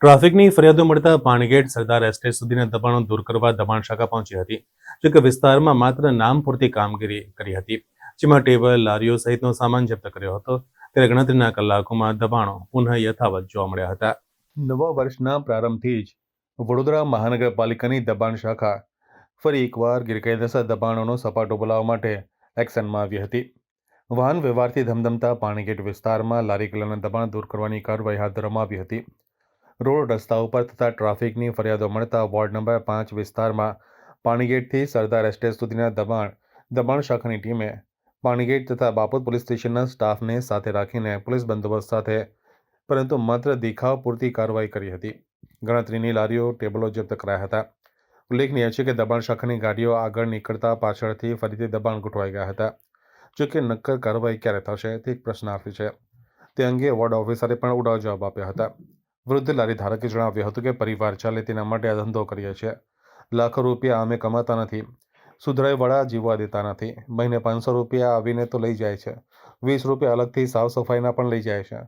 ટ્રાફિકની ફરિયાદો મળતા પાણીગેટ સરદાર એસ્ટેટ સુધીના દબાણો દૂર કરવા દબાણ શાખા પહોંચી હતી. જોકે વિસ્તારમાં માત્ર નામ પૂરતી કામગીરી કરી હતી, જેમાં ટેબલ, લારીઓ સહિતનો સામાન જપ્ત કર્યો હતો. ત્યારે ગણતરીના કલાકોમાં દબાણો પુનઃ યથાવત જોવા મળ્યા હતા. નવા વર્ષના પ્રારંભથી જ વડોદરા મહાનગરપાલિકાની દબાણ શાખા ફરી એકવાર ગેરકાયદેસર દબાણોનો સપાટો બોલાવવા માટે એક્શનમાં આવી હતી. વાહન વ્યવહારથી ધમધમતા પાણીગેટ વિસ્તારમાં લારી ગલ્લાના દબાણ દૂર કરવાની કાર્યવાહી હાથ ધરવામાં આવી હતી. રોડ રસ્તા ઉપર થતા ટ્રાફિકની ફરિયાદો મળતા વોર્ડ નંબર 5 વિસ્તારમાં પાણીગેટથી સરદાર એસ્ટેટ સુધીના દબાણ શાખાની ટીમે પાણીગેટ તથા બાપોદ પોલીસ સ્ટેશનના સ્ટાફને સાથે રાખીને પોલીસ બંદોબસ્ત સાથે પરંતુ માત્ર દેખાવ પૂરતી કાર્યવાહી કરી હતી. ગણતરીની લારીઓ, ટેબલો જપ્ત કરાયા હતા. ઉલ્લેખનીય છે કે દબાણ શાખાની ગાડીઓ આગળ નીકળતા પાછળથી ફરીથી દબાણ ગોઠવાઈ ગયા હતા. જોકે નક્કર કાર્યવાહી ક્યારે થશે તે એક પ્રશ્નાર્થ છે. તે અંગે વોર્ડ ઓફિસરે પણ ઉડાવ જવાબ આપ્યા હતા. વૃદ્ધ લારી ધારકે જણાવ્યું હતું કે પરિવાર ચાલે તેના માટે આ ધંધો કરીએ છીએ. લાખો રૂપિયા અમે કમાતા નથી. સુધરાઈવાળા જીવવા દેતા નથી. મહિને 500 રૂપિયા આવીને તો લઈ જાય છે. 20 રૂપિયા અલગથી સાફ સફાઈના પણ લઈ જાય છે.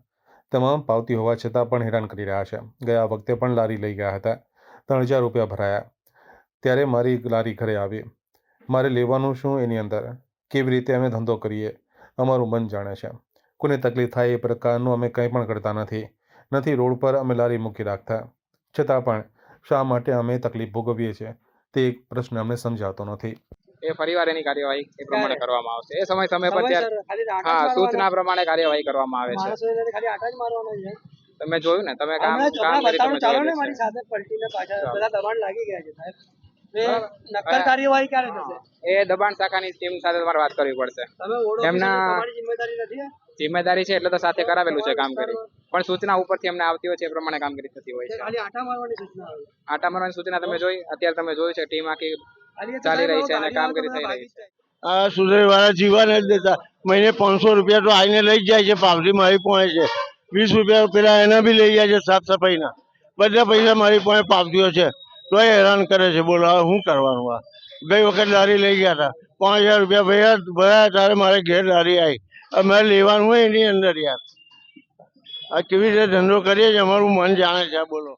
તમામ પાવતી હોવા છતાં પણ હેરાન કરી રહ્યા છે. ગયા વખતે પણ લારી લઈ ગયા હતા. 3000 રૂપિયા ભરાયા. ત્યારે મારી લારી ઘરે આવી. મારે લેવાનું શું એની અંદર? કેવી રીતે અમે ધંધો કરીએ? અમારું મન જાણે છે. કોઈને તકલીફ થાય એ પ્રકારનું અમે કંઈ પણ કરતા નથી. રોડ પર અમે લારી મૂકી રાખતા. છતાં પણ શા માટે અમે તકલીફ ભોગવીએ છીએ તે એક પ્રશ્ન અમને સમજાતો નથી. એ ફરીવાર એની કાર્યવાહી એ પ્રમાણે કરવામાં આવશે. એ સમય પર સૂચના પ્રમાણે કાર્યવાહી કરવામાં આવે છે. તમે જોયું ને, તમે કામ કરી તમે જોયું ને. મારી સાથે પલટીને પાછળ બધા દબાણ લાગી ગયા છે સાહેબ. નક્કર કાર્યવાહી ક્યારે થશે? એ દબાણ શાખાની ટીમ સાથે તમારે વાત કરવી પડશે. એમના જિમ્મેદારી નથી. જિમ્મેદારી છે એટલે તો સાથે કરાવેલું છે કામગીરી, પણ સૂચના ઉપરથી અમને આવતી હોય છે એ પ્રમાણે કામગીરી થતી હોય છે. ખાલી આટા મારવાની સૂચના આવે. આટા મારવાની સૂચના તમે જોઈ, અત્યારે તમે જોયું છે ટીમ આખી ચાલી રહી છે અને કામગીરી થઈ રહી છે. આ સુધરીવાળા જીવા નથી દેતા. મહિને 500 રૂપિયા તો આવીને લઈ જાય છે. પાવતી મારી પાસે છે. 20 રૂપિયા પેલા એના બી લઈ જાય છે સાફ સફાઈના. બધા પૈસા મારી પાસે પાવતીઓ છે. તોય હેરાન કરે છે. બોલો હવે શું કરવાનું? આ ગઈ વખત લારી લઈ ગયા હતા. 5000 રૂપિયા ભર્યા ત્યારે મારે ઘેર લારી આવી. અમારે લેવાનું હોય એની અંદર યાર. આ કેવી રીતે ધંધો કરીએ છીએ અમારું મન જાણે છે. બોલો.